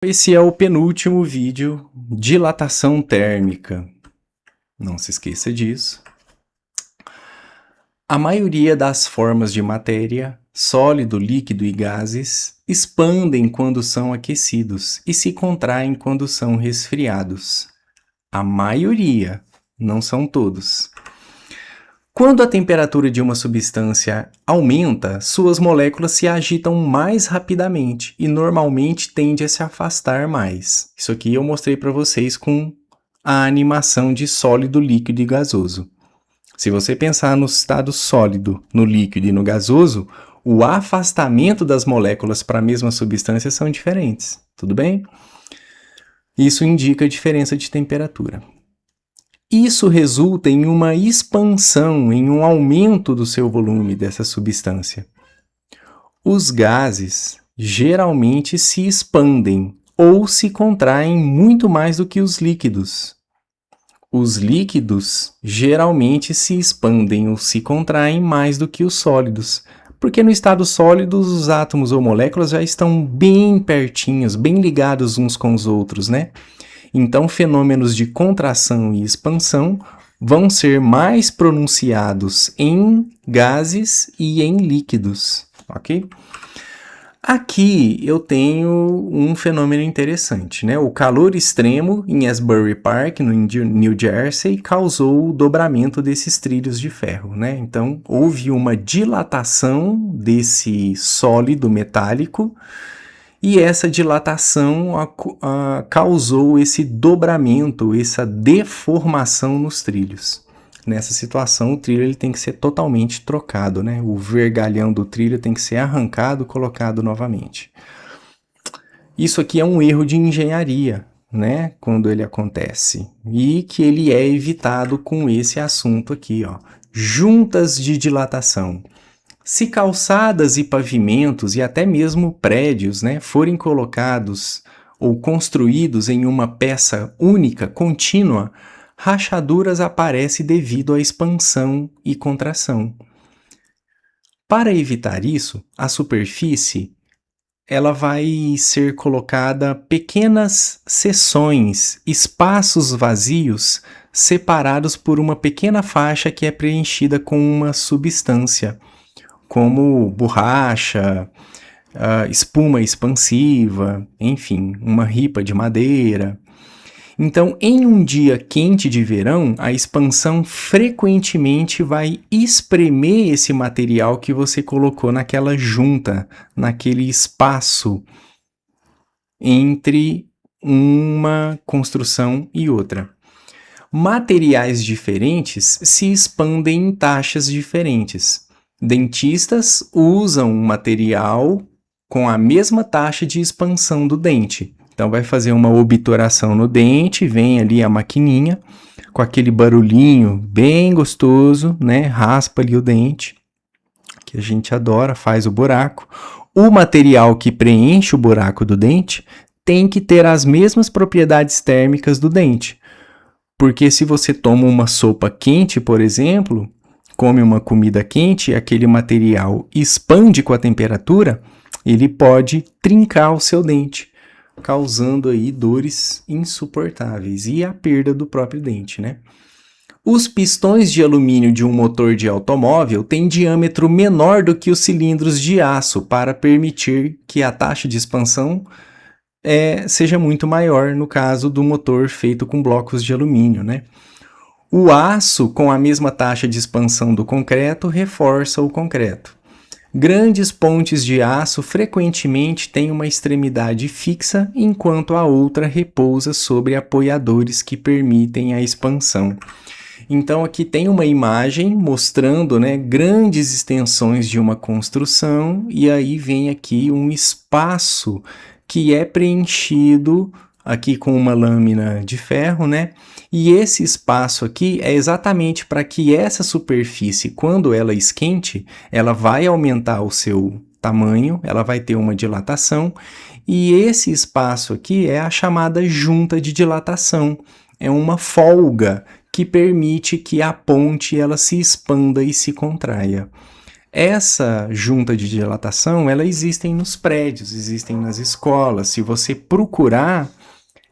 Esse é o penúltimo vídeo, dilatação térmica. Não se esqueça disso. A maioria das formas de matéria, sólido, líquido e gases, expandem quando são aquecidos e se contraem quando são resfriados. A maioria, não são todos. Quando a temperatura de uma substância aumenta, suas moléculas se agitam mais rapidamente e normalmente tende a se afastar mais. Isso aqui eu mostrei para vocês com a animação de sólido, líquido e gasoso. Se você pensar no estado sólido, no líquido e no gasoso, o afastamento das moléculas para a mesma substância são diferentes, tudo bem? Isso indica a diferença de temperatura. Isso resulta em uma expansão, em um aumento do seu volume dessa substância. Os gases geralmente se expandem ou se contraem muito mais do que os líquidos. Os líquidos geralmente se expandem ou se contraem mais do que os sólidos, porque no estado sólido os átomos ou moléculas já estão bem pertinhos, bem ligados uns com os outros, né? Então, fenômenos de contração e expansão vão ser mais pronunciados em gases e em líquidos, ok? Aqui eu tenho um fenômeno interessante, né? O calor extremo em Asbury Park, no New Jersey, causou o dobramento desses trilhos de ferro, né? Então, houve uma dilatação desse sólido metálico e essa dilatação causou esse dobramento, essa deformação nos trilhos. Nessa situação, o trilho ele tem que ser totalmente trocado, né? O vergalhão do trilho tem que ser arrancado e colocado novamente. Isso aqui é um erro de engenharia, né? Quando ele acontece. E que ele é evitado com esse assunto aqui, ó. Juntas de dilatação. Se calçadas e pavimentos e até mesmo prédios, né, forem colocados ou construídos em uma peça única, contínua, rachaduras aparecem devido à expansão e contração. Para evitar isso, a superfície ela vai ser colocada pequenas seções, espaços vazios separados por uma pequena faixa que é preenchida com uma substância, como borracha, espuma expansiva, enfim, uma ripa de madeira. Então, em um dia quente de verão, a expansão frequentemente vai espremer esse material que você colocou naquela junta, naquele espaço entre uma construção e outra. Materiais diferentes se expandem em taxas diferentes. Dentistas usam um material com a mesma taxa de expansão do dente. Então, vai fazer uma obturação no dente, vem ali a maquininha, com aquele barulhinho bem gostoso, né? Raspa ali o dente, que a gente adora, faz o buraco. O material que preenche o buraco do dente tem que ter as mesmas propriedades térmicas do dente. Porque se você toma uma sopa quente, por exemplo, come uma comida quente, aquele material expande com a temperatura, ele pode trincar o seu dente, causando aí dores insuportáveis e a perda do próprio dente, né? Os pistões de alumínio de um motor de automóvel têm diâmetro menor do que os cilindros de aço para permitir que a taxa de expansão seja muito maior no caso do motor feito com blocos de alumínio, né? O aço, com a mesma taxa de expansão do concreto, reforça o concreto. Grandes pontes de aço frequentemente têm uma extremidade fixa, enquanto a outra repousa sobre apoiadores que permitem a expansão. Então, aqui tem uma imagem mostrando, né, grandes extensões de uma construção, e aí vem aqui um espaço que é preenchido aqui com uma lâmina de ferro, né? E esse espaço aqui é exatamente para que essa superfície, quando ela esquente, ela vai aumentar o seu tamanho, ela vai ter uma dilatação, e esse espaço aqui é a chamada junta de dilatação. É uma folga que permite que a ponte ela se expanda e se contraia. Essa junta de dilatação, ela existe nos prédios, existem nas escolas. Se você procurar,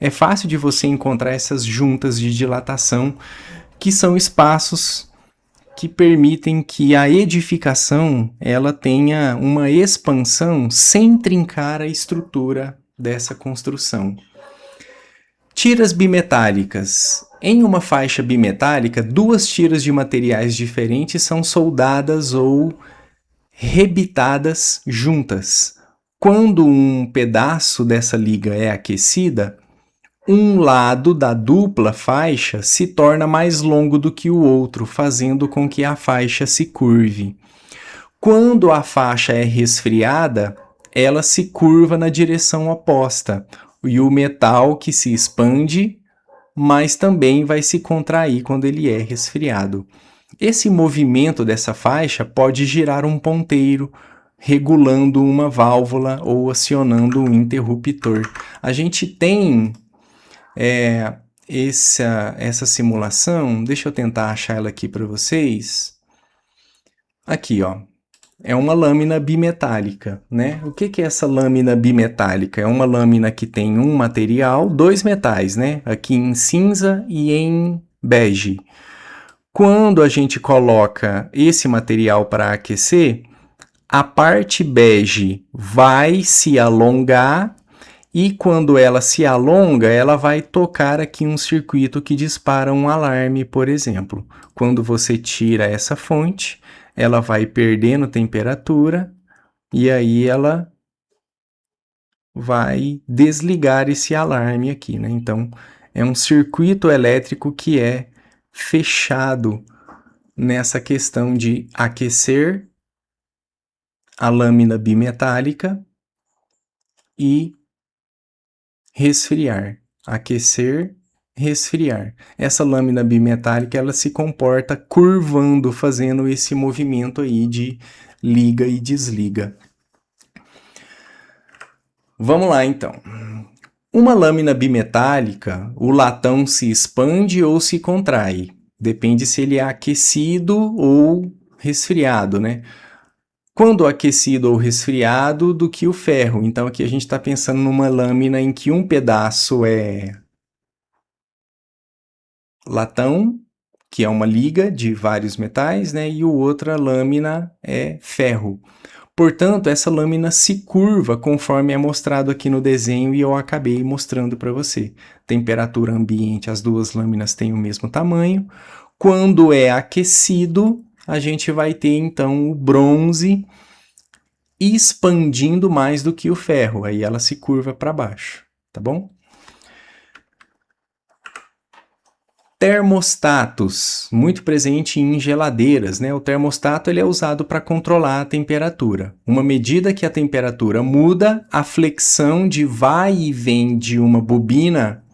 é fácil de você encontrar essas juntas de dilatação, que são espaços que permitem que a edificação ela tenha uma expansão sem trincar a estrutura dessa construção. Tiras bimetálicas. Em uma faixa bimetálica, duas tiras de materiais diferentes são soldadas ou rebitadas juntas. Quando um pedaço dessa liga é aquecida, um lado da dupla faixa se torna mais longo do que o outro, fazendo com que a faixa se curve. Quando a faixa é resfriada, ela se curva na direção oposta, e o metal que se expande, mas também vai se contrair quando ele é resfriado. Esse movimento dessa faixa pode girar um ponteiro, regulando uma válvula ou acionando um interruptor. A gente tem essa simulação, deixa eu tentar achar ela aqui para vocês. Aqui, ó. É uma lâmina bimetálica, né? O que é essa lâmina bimetálica? É uma lâmina que tem um material, dois metais, né? Aqui em cinza e em bege. Quando a gente coloca esse material para aquecer, a parte bege vai se alongar e quando ela se alonga, ela vai tocar aqui um circuito que dispara um alarme, por exemplo. Quando você tira essa fonte, ela vai perdendo temperatura e aí ela vai desligar esse alarme aqui, né? Então, é um circuito elétrico que é fechado nessa questão de aquecer a lâmina bimetálica e resfriar. Aquecer, resfriar. Essa lâmina bimetálica ela se comporta curvando, fazendo esse movimento aí de liga e desliga. Vamos lá então. Uma lâmina bimetálica, o latão se expande ou se contrai. Depende se ele é aquecido ou resfriado, né? Quando aquecido ou resfriado, do que o ferro. Então aqui a gente está pensando numa lâmina em que um pedaço é latão, que é uma liga de vários metais, né? E outra lâmina é ferro. Portanto, essa lâmina se curva conforme é mostrado aqui no desenho e eu acabei mostrando para você. Temperatura ambiente, as duas lâminas têm o mesmo tamanho. Quando é aquecido, a gente vai ter então o bronze expandindo mais do que o ferro, aí ela se curva para baixo, tá bom? Termostatos, muito presente em geladeiras, né? O termostato ele é usado para controlar a temperatura. Uma medida que a temperatura muda, a flexão de vai e vem de uma bobina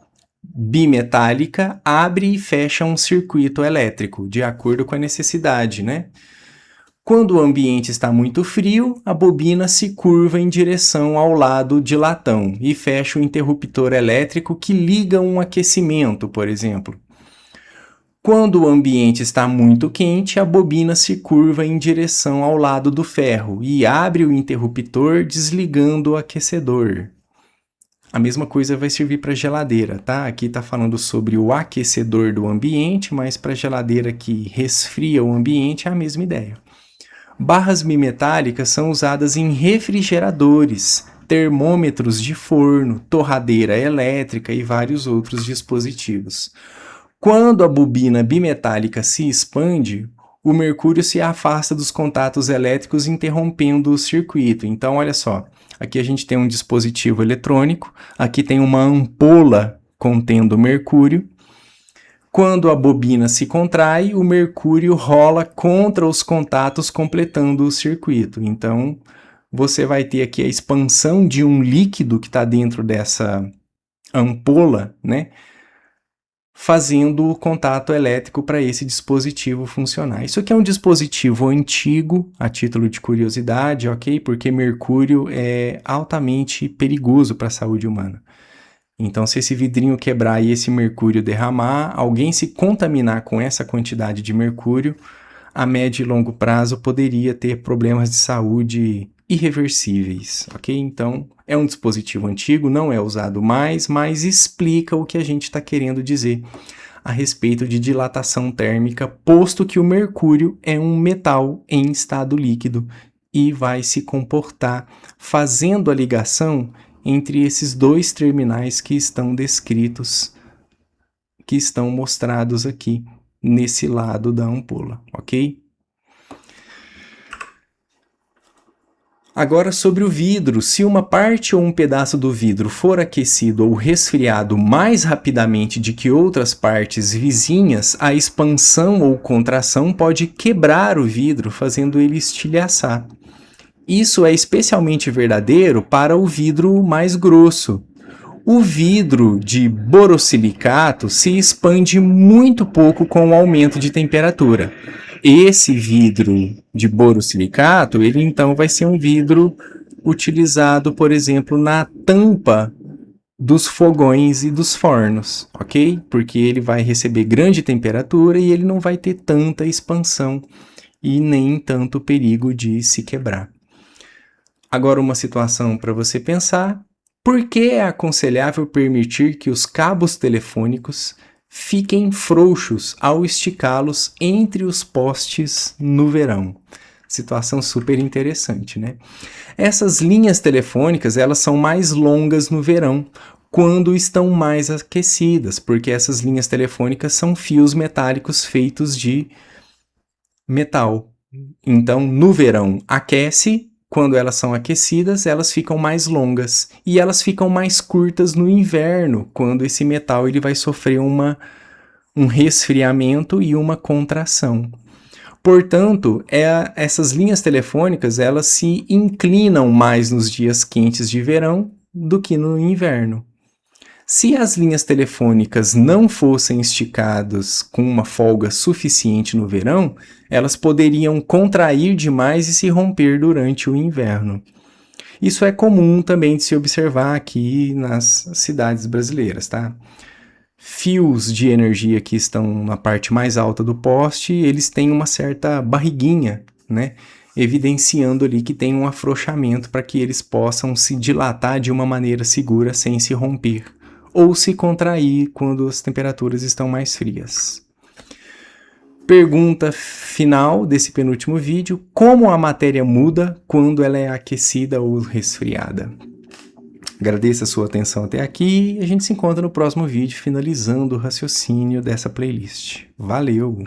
bimetálica abre e fecha um circuito elétrico, de acordo com a necessidade, né? Quando o ambiente está muito frio, a bobina se curva em direção ao lado de latão e fecha o interruptor elétrico que liga um aquecimento, por exemplo. Quando o ambiente está muito quente, a bobina se curva em direção ao lado do ferro e abre o interruptor desligando o aquecedor. A mesma coisa vai servir para a geladeira, tá? Aqui está falando sobre o aquecedor do ambiente, mas para a geladeira que resfria o ambiente é a mesma ideia. Barras bimetálicas são usadas em refrigeradores, termômetros de forno, torradeira elétrica e vários outros dispositivos. Quando a bobina bimetálica se expande, o mercúrio se afasta dos contatos elétricos, interrompendo o circuito. Então, olha só, aqui a gente tem um dispositivo eletrônico, aqui tem uma ampola contendo mercúrio. Quando a bobina se contrai, o mercúrio rola contra os contatos, completando o circuito. Então, você vai ter aqui a expansão de um líquido que está dentro dessa ampola, né? Fazendo o contato elétrico para esse dispositivo funcionar. Isso aqui é um dispositivo antigo, a título de curiosidade, ok? Porque mercúrio é altamente perigoso para a saúde humana. Então, se esse vidrinho quebrar e esse mercúrio derramar, alguém se contaminar com essa quantidade de mercúrio, a médio e longo prazo poderia ter problemas de saúde irreversíveis, ok? Então, é um dispositivo antigo, não é usado mais, mas explica o que a gente está querendo dizer a respeito de dilatação térmica, posto que o mercúrio é um metal em estado líquido e vai se comportar fazendo a ligação entre esses dois terminais que estão descritos, que estão mostrados aqui nesse lado da ampola, ok? Agora sobre o vidro, se uma parte ou um pedaço do vidro for aquecido ou resfriado mais rapidamente do que outras partes vizinhas, a expansão ou contração pode quebrar o vidro, fazendo ele estilhaçar. Isso é especialmente verdadeiro para o vidro mais grosso. O vidro de borosilicato se expande muito pouco com o aumento de temperatura. Esse vidro de borosilicato, ele então vai ser um vidro utilizado, por exemplo, na tampa dos fogões e dos fornos, ok? Porque ele vai receber grande temperatura e ele não vai ter tanta expansão e nem tanto perigo de se quebrar. Agora uma situação para você pensar. Por que é aconselhável permitir que os cabos telefônicos fiquem frouxos ao esticá-los entre os postes no verão? Situação super interessante, né? Essas linhas telefônicas, elas são mais longas no verão, quando estão mais aquecidas, porque essas linhas telefônicas são fios metálicos feitos de metal. Então, no verão, aquece. Quando elas são aquecidas, elas ficam mais longas e elas ficam mais curtas no inverno, quando esse metal ele vai sofrer um resfriamento e uma contração. Portanto, essas linhas telefônicas elas se inclinam mais nos dias quentes de verão do que no inverno. Se as linhas telefônicas não fossem esticadas com uma folga suficiente no verão, elas poderiam contrair demais e se romper durante o inverno. Isso é comum também de se observar aqui nas cidades brasileiras, tá? Fios de energia que estão na parte mais alta do poste, eles têm uma certa barriguinha, né? Evidenciando ali que tem um afrouxamento para que eles possam se dilatar de uma maneira segura sem se romper ou se contrair quando as temperaturas estão mais frias. Pergunta final desse penúltimo vídeo: como a matéria muda quando ela é aquecida ou resfriada? Agradeço a sua atenção até aqui e a gente se encontra no próximo vídeo finalizando o raciocínio dessa playlist. Valeu!